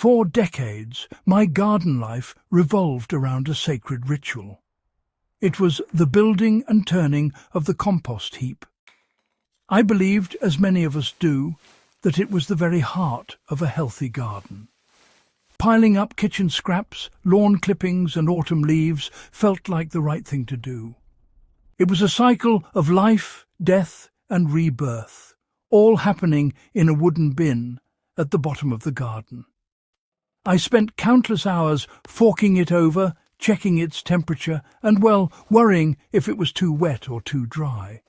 For decades, my garden life revolved around a sacred ritual. It was the building and turning of the compost heap. I believed, as many of us do, that it was the very heart of a healthy garden. Piling up kitchen scraps, lawn clippings and autumn leaves felt like the right thing to do. It was a cycle of life, death and rebirth, all happening in a wooden bin at the bottom of the garden. I spent countless hours forking it over, checking its temperature and, well, worrying if it was too wet or too dry.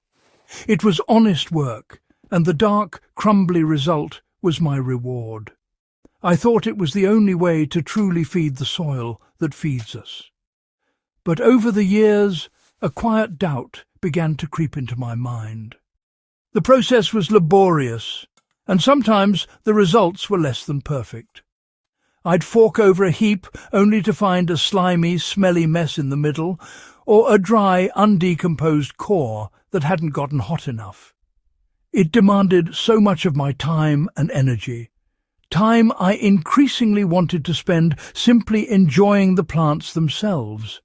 It was honest work, and the dark, crumbly result was my reward. I thought it was the only way to truly feed the soil that feeds us. But over the years, a quiet doubt began to creep into my mind. The process was laborious, and sometimes the results were less than perfect. I'd fork over a heap only to find a slimy, smelly mess in the middle, or a dry, undecomposed core that hadn't gotten hot enough. It demanded so much of my time and energy, time I increasingly wanted to spend simply enjoying the plants themselves.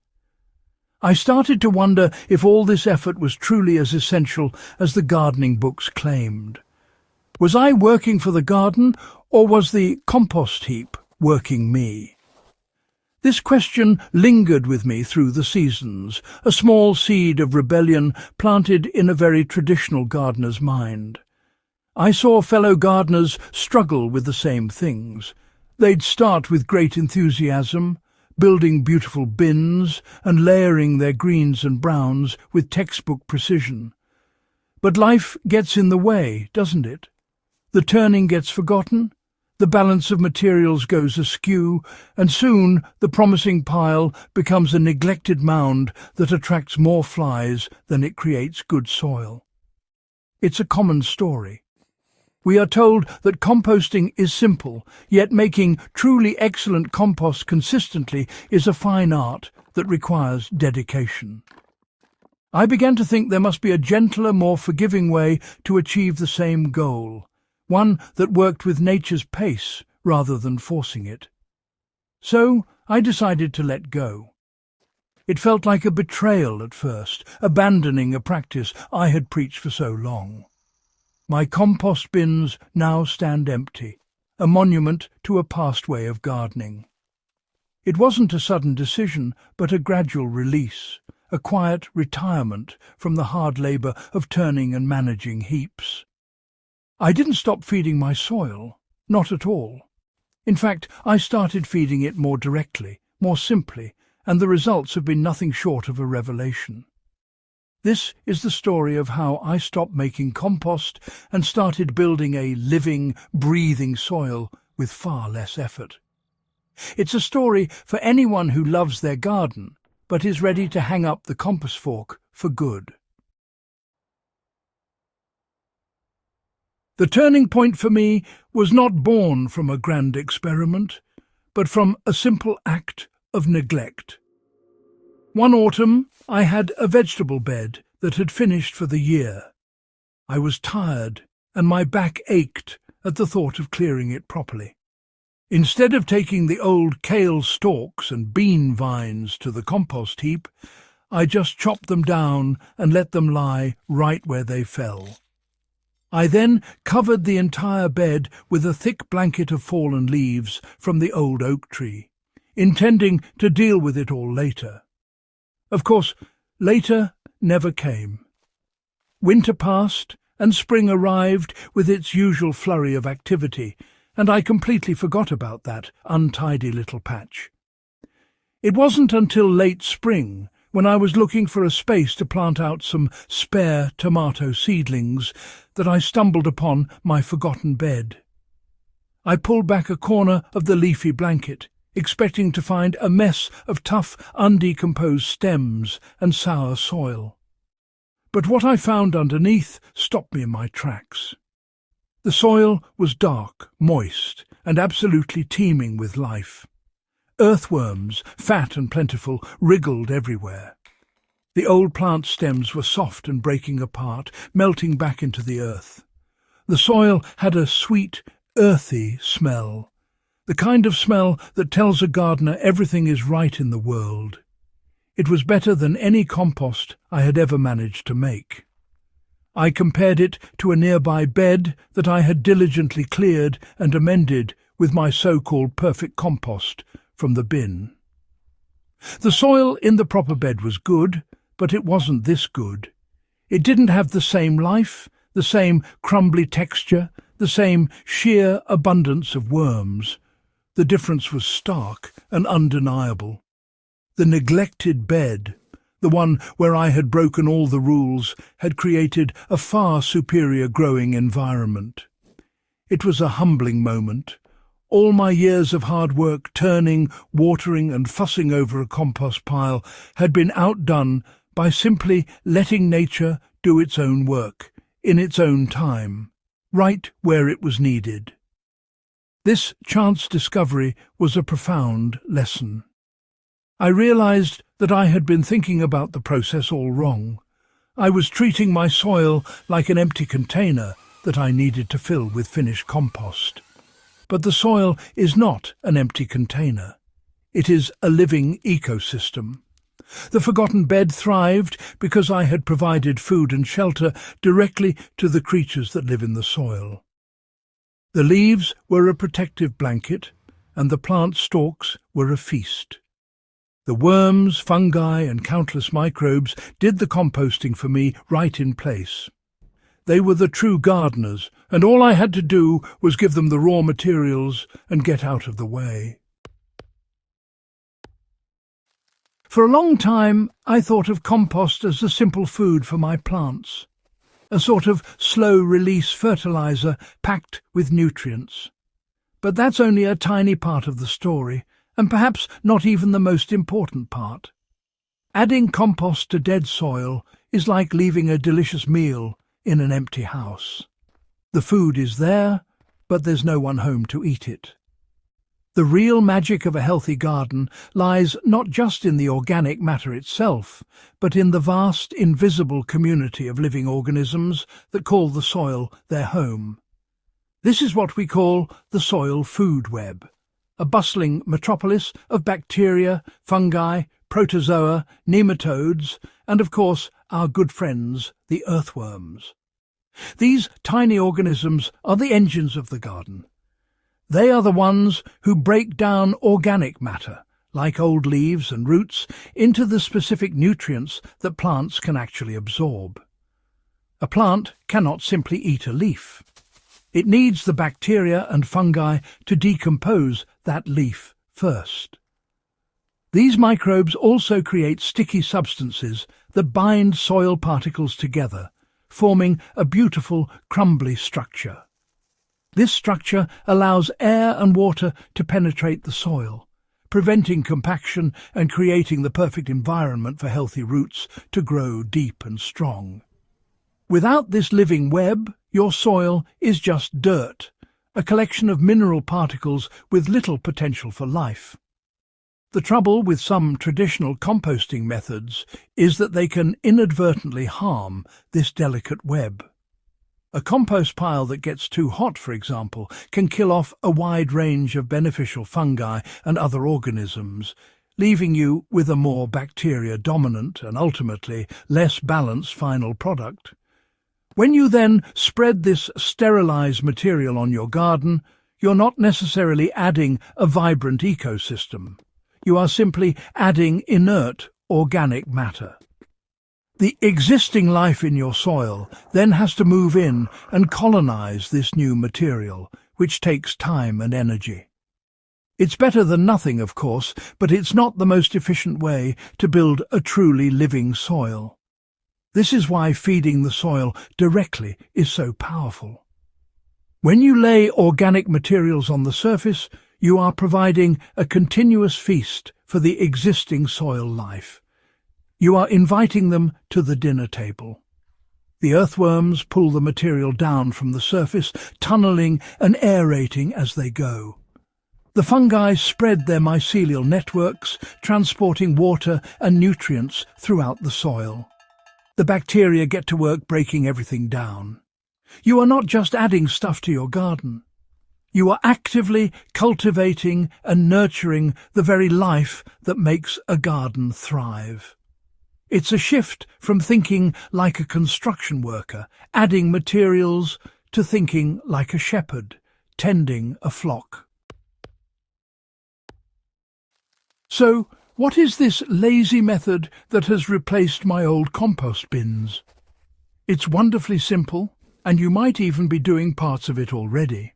I started to wonder if all this effort was truly as essential as the gardening books claimed. Was I working for the garden, or was the compost heap working me? This question lingered with me through the seasons, a small seed of rebellion planted in a very traditional gardener's mind. I saw fellow gardeners struggle with the same things. They'd start with great enthusiasm, building beautiful bins and layering their greens and browns with textbook precision. But life gets in the way, doesn't it? The turning gets forgotten, the balance of materials goes askew, and soon the promising pile becomes a neglected mound that attracts more flies than it creates good soil. It's a common story. We are told that composting is simple, yet making truly excellent compost consistently is a fine art that requires dedication. I began to think there must be a gentler, more forgiving way to achieve the same goal, one that worked with nature's pace rather than forcing it. So I decided to let go. It felt like a betrayal at first, abandoning a practice I had preached for so long. My compost bins now stand empty, a monument to a past way of gardening. It wasn't a sudden decision, but a gradual release, a quiet retirement from the hard labour of turning and managing heaps. I didn't stop feeding my soil, not at all. In fact, I started feeding it more directly, more simply, and the results have been nothing short of a revelation. This is the story of how I stopped making compost and started building a living, breathing soil with far less effort. It's a story for anyone who loves their garden, but is ready to hang up the compass fork for good. The turning point for me was not born from a grand experiment, but from a simple act of neglect. One autumn, I had a vegetable bed that had finished for the year. I was tired, and my back ached at the thought of clearing it properly. Instead of taking the old kale stalks and bean vines to the compost heap, I just chopped them down and let them lie right where they fell. I then covered the entire bed with a thick blanket of fallen leaves from the old oak tree, intending to deal with it all later. Of course, later never came. Winter passed, and spring arrived with its usual flurry of activity, and I completely forgot about that untidy little patch. It wasn't until late spring, when I was looking for a space to plant out some spare tomato seedlings, that I stumbled upon my forgotten bed. I pulled back a corner of the leafy blanket, expecting to find a mess of tough, undecomposed stems and sour soil. But what I found underneath stopped me in my tracks. The soil was dark, moist, and absolutely teeming with life. Earthworms, fat and plentiful, wriggled everywhere. The old plant stems were soft and breaking apart, melting back into the earth. The soil had a sweet, earthy smell, The kind of smell that tells a gardener everything is right in the world. It was better than any compost I had ever managed to make. I compared it to a nearby bed that I had diligently cleared and amended with my so-called perfect compost from the bin. The soil in the proper bed was good, but it wasn't this good. It didn't have the same life, the same crumbly texture, the same sheer abundance of worms. The difference was stark and undeniable. The neglected bed, the one where I had broken all the rules, had created a far superior growing environment. It was a humbling moment. All my years of hard work turning, watering and fussing over a compost pile had been outdone by simply letting nature do its own work, in its own time, right where it was needed. This chance discovery was a profound lesson. I realized that I had been thinking about the process all wrong. I was treating my soil like an empty container that I needed to fill with finished compost. But the soil is not an empty container. It is a living ecosystem. The forgotten bed thrived because I had provided food and shelter directly to the creatures that live in the soil. The leaves were a protective blanket, and the plant stalks were a feast. The worms, fungi, and countless microbes did the composting for me right in place. They were the true gardeners, and all I had to do was give them the raw materials and get out of the way. For a long time, I thought of compost as a simple food for my plants, a sort of slow-release fertilizer packed with nutrients. But that's only a tiny part of the story, and perhaps not even the most important part. Adding compost to dead soil is like leaving a delicious meal in an empty house. The food is there, but there's no one home to eat it. The real magic of a healthy garden lies not just in the organic matter itself, but in the vast, invisible community of living organisms that call the soil their home. This is what we call the soil food web, a bustling metropolis of bacteria, fungi, protozoa, nematodes, and of course our good friends, the earthworms. These tiny organisms are the engines of the garden. They are the ones who break down organic matter, like old leaves and roots, into the specific nutrients that plants can actually absorb. A plant cannot simply eat a leaf. It needs the bacteria and fungi to decompose that leaf first. These microbes also create sticky substances that bind soil particles together, forming a beautiful, crumbly structure. This structure allows air and water to penetrate the soil, preventing compaction and creating the perfect environment for healthy roots to grow deep and strong. Without this living web, your soil is just dirt, a collection of mineral particles with little potential for life. The trouble with some traditional composting methods is that they can inadvertently harm this delicate web. A compost pile that gets too hot, for example, can kill off a wide range of beneficial fungi and other organisms, leaving you with a more bacteria-dominant and ultimately less balanced final product. When you then spread this sterilized material on your garden, you're not necessarily adding a vibrant ecosystem. You are simply adding inert organic matter. The existing life in your soil then has to move in and colonize this new material, which takes time and energy. It's better than nothing, of course, but it's not the most efficient way to build a truly living soil. This is why feeding the soil directly is so powerful. When you lay organic materials on the surface, you are providing a continuous feast for the existing soil life. You are inviting them to the dinner table. The earthworms pull the material down from the surface, tunneling and aerating as they go. The fungi spread their mycelial networks, transporting water and nutrients throughout the soil. The bacteria get to work breaking everything down. You are not just adding stuff to your garden. You are actively cultivating and nurturing the very life that makes a garden thrive. It's a shift from thinking like a construction worker, adding materials, to thinking like a shepherd, tending a flock. So, what is this lazy method that has replaced my old compost bins? It's wonderfully simple, and you might even be doing parts of it already.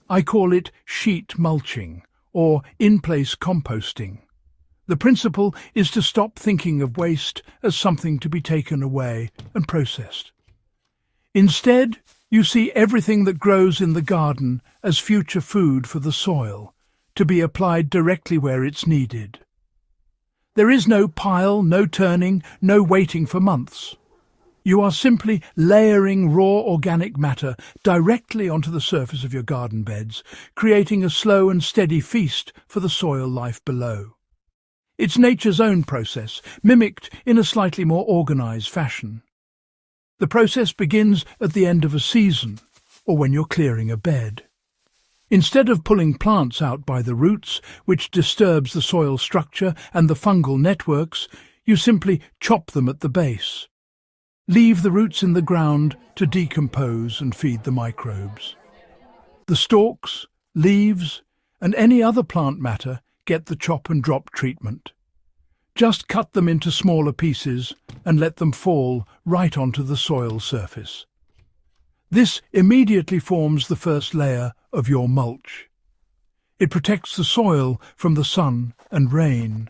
I call it sheet mulching, or in-place composting. The principle is to stop thinking of waste as something to be taken away and processed. Instead, you see everything that grows in the garden as future food for the soil, to be applied directly where it's needed. There is no pile, no turning, no waiting for months. You are simply layering raw organic matter directly onto the surface of your garden beds, creating a slow and steady feast for the soil life below. It's nature's own process, mimicked in a slightly more organized fashion. The process begins at the end of a season, or when you're clearing a bed. Instead of pulling plants out by the roots, which disturbs the soil structure and the fungal networks, you simply chop them at the base. Leave the roots in the ground to decompose and feed the microbes. The stalks, leaves, and any other plant matter get the chop and drop treatment. Just cut them into smaller pieces and let them fall right onto the soil surface. This immediately forms the first layer of your mulch. It protects the soil from the sun and rain,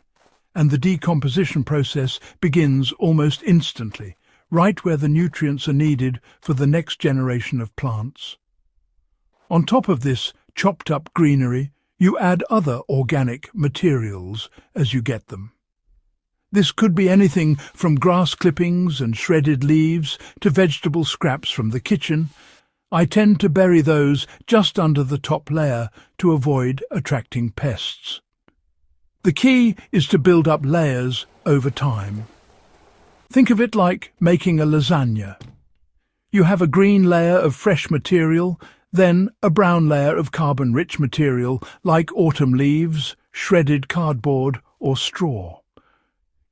and the decomposition process begins almost instantly, right where the nutrients are needed for the next generation of plants. On top of this chopped up greenery, you add other organic materials as you get them. This could be anything from grass clippings and shredded leaves to vegetable scraps from the kitchen. I tend to bury those just under the top layer to avoid attracting pests. The key is to build up layers over time. Think of it like making a lasagna. You have a green layer of fresh material, then a brown layer of carbon-rich material like autumn leaves, shredded cardboard or straw.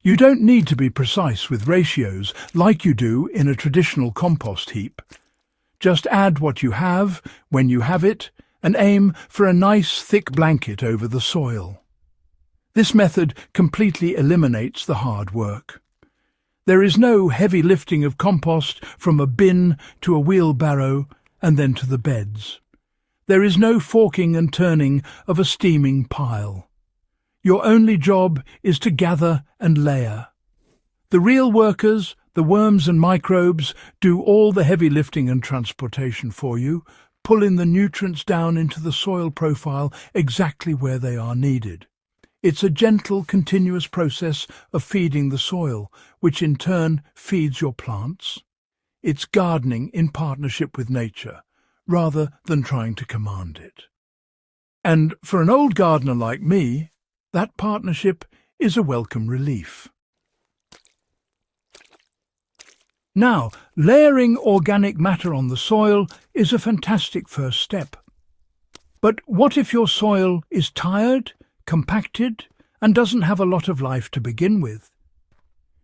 You don't need to be precise with ratios like you do in a traditional compost heap. Just add what you have when you have it and aim for a nice thick blanket over the soil. This method completely eliminates the hard work. There is no heavy lifting of compost from a bin to a wheelbarrow and then to the beds. There is no forking and turning of a steaming pile. Your only job is to gather and layer. The real workers, the worms and microbes, do all the heavy lifting and transportation for you, pulling the nutrients down into the soil profile exactly where they are needed. It's a gentle, continuous process of feeding the soil, which in turn feeds your plants. It's gardening in partnership with nature, rather than trying to command it. And for an old gardener like me, that partnership is a welcome relief. Now, layering organic matter on the soil is a fantastic first step. But what if your soil is tired, compacted, and doesn't have a lot of life to begin with?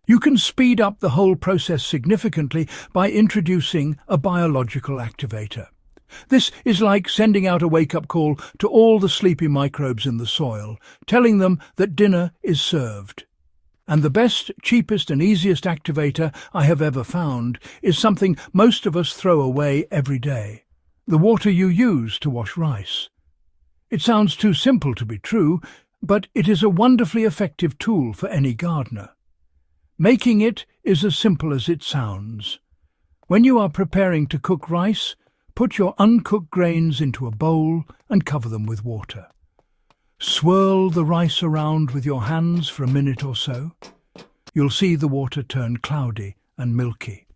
You can speed up the whole process significantly by introducing a biological activator. This is like sending out a wake-up call to all the sleepy microbes in the soil, telling them that dinner is served. And the best, cheapest and easiest activator I have ever found is something most of us throw away every day: the water you use to wash rice. It sounds too simple to be true, but it is a wonderfully effective tool for any gardener. Making it is as simple as it sounds. When you are preparing to cook rice, put your uncooked grains into a bowl and cover them with water. Swirl the rice around with your hands for a minute or so. You'll see the water turn cloudy and milky.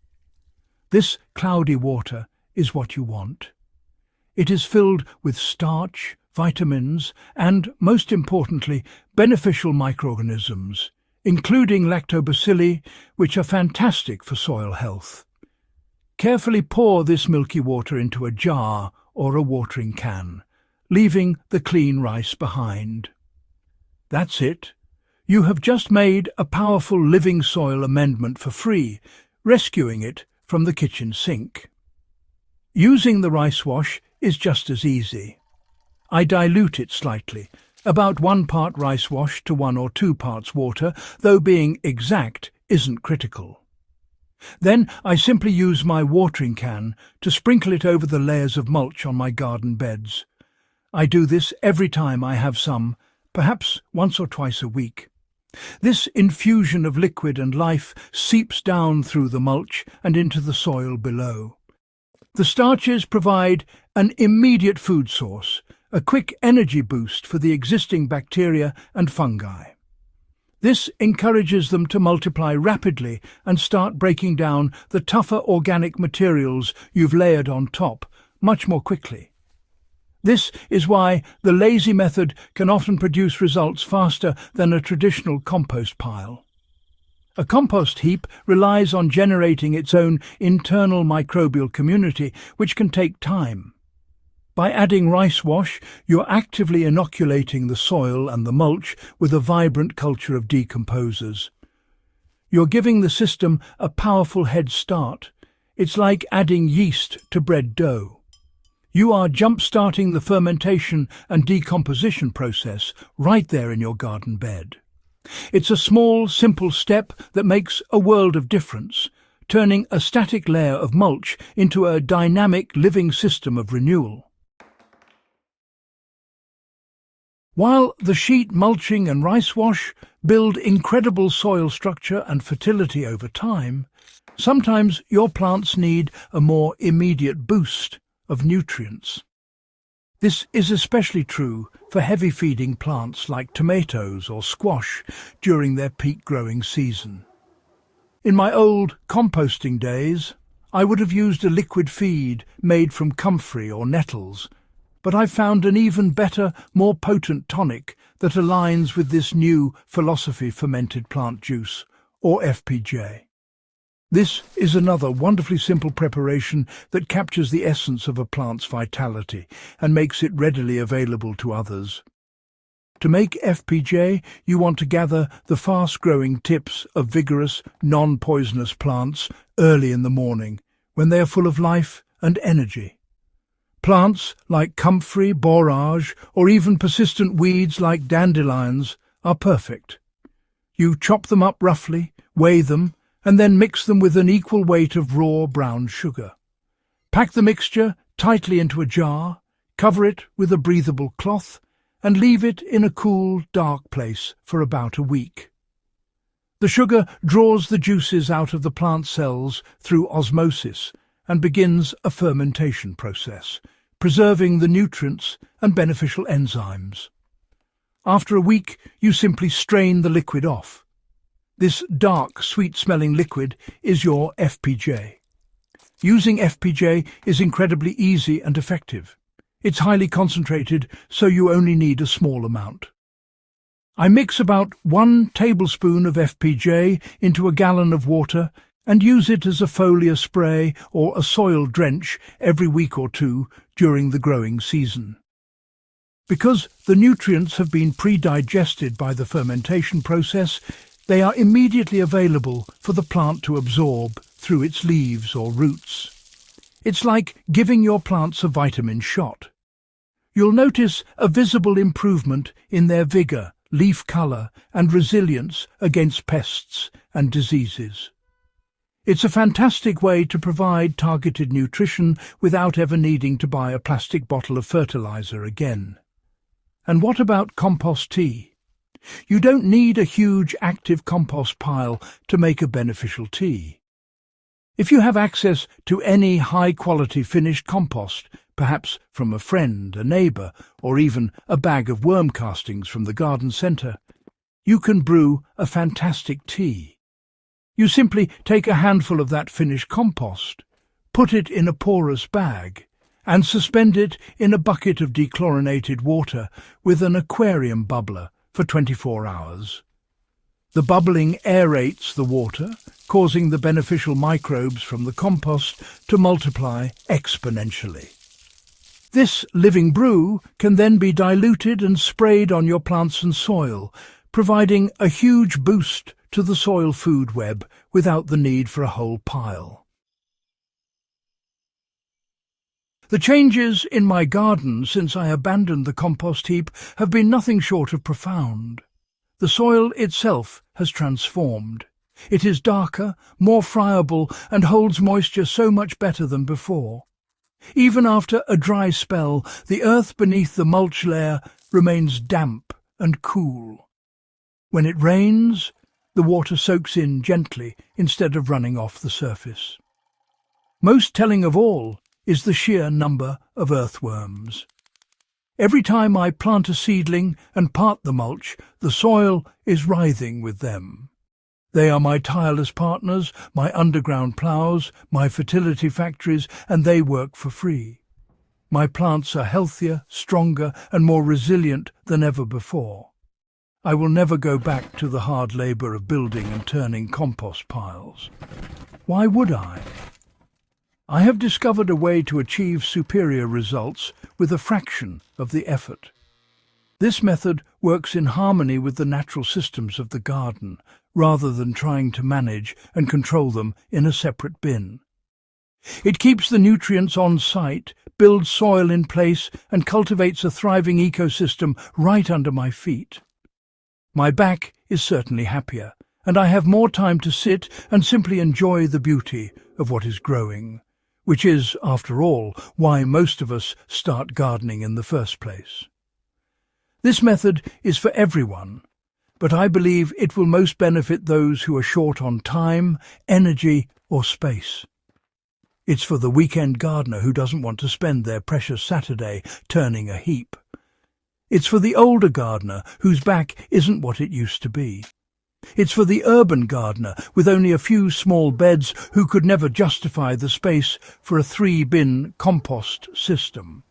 This cloudy water is what you want. It is filled with starch, vitamins, and, most importantly, beneficial microorganisms, including lactobacilli, which are fantastic for soil health. Carefully pour this milky water into a jar or a watering can, leaving the clean rice behind. That's it. You have just made a powerful living soil amendment for free, rescuing it from the kitchen sink. Using the rice wash is just as easy. I dilute it slightly, about 1 part rice wash to 1 or 2 parts water, though being exact isn't critical. Then I simply use my watering can to sprinkle it over the layers of mulch on my garden beds. I do this every time I have some, perhaps once or twice a week. This infusion of liquid and life seeps down through the mulch and into the soil below. The starches provide an immediate food source, a quick energy boost for the existing bacteria and fungi. This encourages them to multiply rapidly and start breaking down the tougher organic materials you've layered on top much more quickly. This is why the lazy method can often produce results faster than a traditional compost pile. A compost heap relies on generating its own internal microbial community, which can take time. By adding rice wash, you're actively inoculating the soil and the mulch with a vibrant culture of decomposers. You're giving the system a powerful head start. It's like adding yeast to bread dough. You are jump-starting the fermentation and decomposition process right there in your garden bed. It's a small, simple step that makes a world of difference, turning a static layer of mulch into a dynamic living system of renewal. While the sheet mulching and rice wash build incredible soil structure and fertility over time, sometimes your plants need a more immediate boost of nutrients. This is especially true for heavy-feeding plants like tomatoes or squash during their peak growing season. In my old composting days, I would have used a liquid feed made from comfrey or nettles, but I've found an even better, more potent tonic that aligns with this new philosophy: fermented plant juice, or FPJ. This is another wonderfully simple preparation that captures the essence of a plant's vitality and makes it readily available to others. To make FPJ, you want to gather the fast-growing tips of vigorous, non-poisonous plants early in the morning, when they are full of life and energy. Plants like comfrey, borage, or even persistent weeds like dandelions are perfect. You chop them up roughly, weigh them, and then mix them with an equal weight of raw brown sugar. Pack the mixture tightly into a jar, cover it with a breathable cloth, and leave it in a cool, dark place for about a week. The sugar draws the juices out of the plant cells through osmosis and begins a fermentation process, preserving the nutrients and beneficial enzymes. After a week, you simply strain the liquid off. This dark, sweet-smelling liquid is your FPJ. Using FPJ is incredibly easy and effective. It's highly concentrated, so you only need a small amount. I mix about 1 tablespoon of FPJ into a gallon of water and use it as a foliar spray or a soil drench every week or two during the growing season. Because the nutrients have been pre-digested by the fermentation process, they are immediately available for the plant to absorb through its leaves or roots. It's like giving your plants a vitamin shot. You'll notice a visible improvement in their vigor, leaf color, and resilience against pests and diseases. It's a fantastic way to provide targeted nutrition without ever needing to buy a plastic bottle of fertilizer again. And what about compost tea? You don't need a huge active compost pile to make a beneficial tea. If you have access to any high-quality finished compost, perhaps from a friend, a neighbour, or even a bag of worm castings from the garden centre, you can brew a fantastic tea. You simply take a handful of that finished compost, put it in a porous bag, and suspend it in a bucket of dechlorinated water with an aquarium bubbler for 24 hours. The bubbling aerates the water, causing the beneficial microbes from the compost to multiply exponentially. This living brew can then be diluted and sprayed on your plants and soil, providing a huge boost to the soil food web without the need for a whole pile. The changes in my garden since I abandoned the compost heap have been nothing short of profound. The soil itself has transformed. It is darker, more friable, and holds moisture so much better than before. Even after a dry spell, the earth beneath the mulch layer remains damp and cool. When it rains, the water soaks in gently instead of running off the surface. Most telling of all is the sheer number of earthworms. Every time I plant a seedling and part the mulch, the soil is writhing with them. They are my tireless partners, my underground ploughs, my fertility factories, and they work for free. My plants are healthier, stronger, and more resilient than ever before. I will never go back to the hard labour of building and turning compost piles. Why would I? I have discovered a way to achieve superior results with a fraction of the effort. This method works in harmony with the natural systems of the garden, rather than trying to manage and control them in a separate bin. It keeps the nutrients on site, builds soil in place, and cultivates a thriving ecosystem right under my feet. My back is certainly happier, and I have more time to sit and simply enjoy the beauty of what is growing, which is, after all, why most of us start gardening in the first place. This method is for everyone, but I believe it will most benefit those who are short on time, energy, or space. It's for the weekend gardener who doesn't want to spend their precious Saturday turning a heap. It's for the older gardener whose back isn't what it used to be. It's for the urban gardener with only a few small beds who could never justify the space for a 3-bin compost system.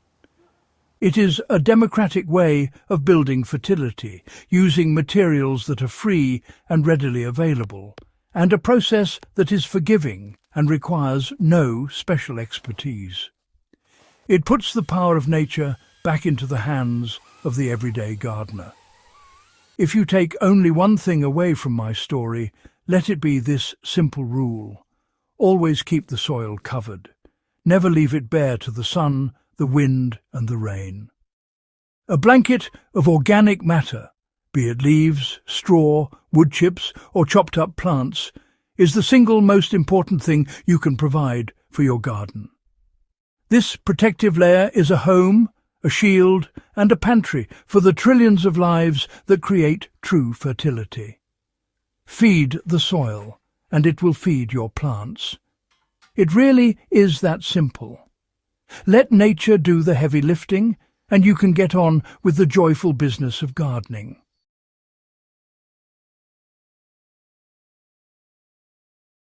It is a democratic way of building fertility, using materials that are free and readily available, and a process that is forgiving and requires no special expertise. It puts the power of nature back into the hands of the everyday gardener. If you take only one thing away from my story, let it be this simple rule. Always keep the soil covered. Never leave it bare to the sun, the wind and the rain. A blanket of organic matter, be it leaves, straw, wood chips or chopped up plants, is the single most important thing you can provide for your garden. This protective layer is a home, a shield and a pantry for the trillions of lives that create true fertility. Feed the soil, and it will feed your plants. It really is that simple. Let nature do the heavy lifting, and you can get on with the joyful business of gardening.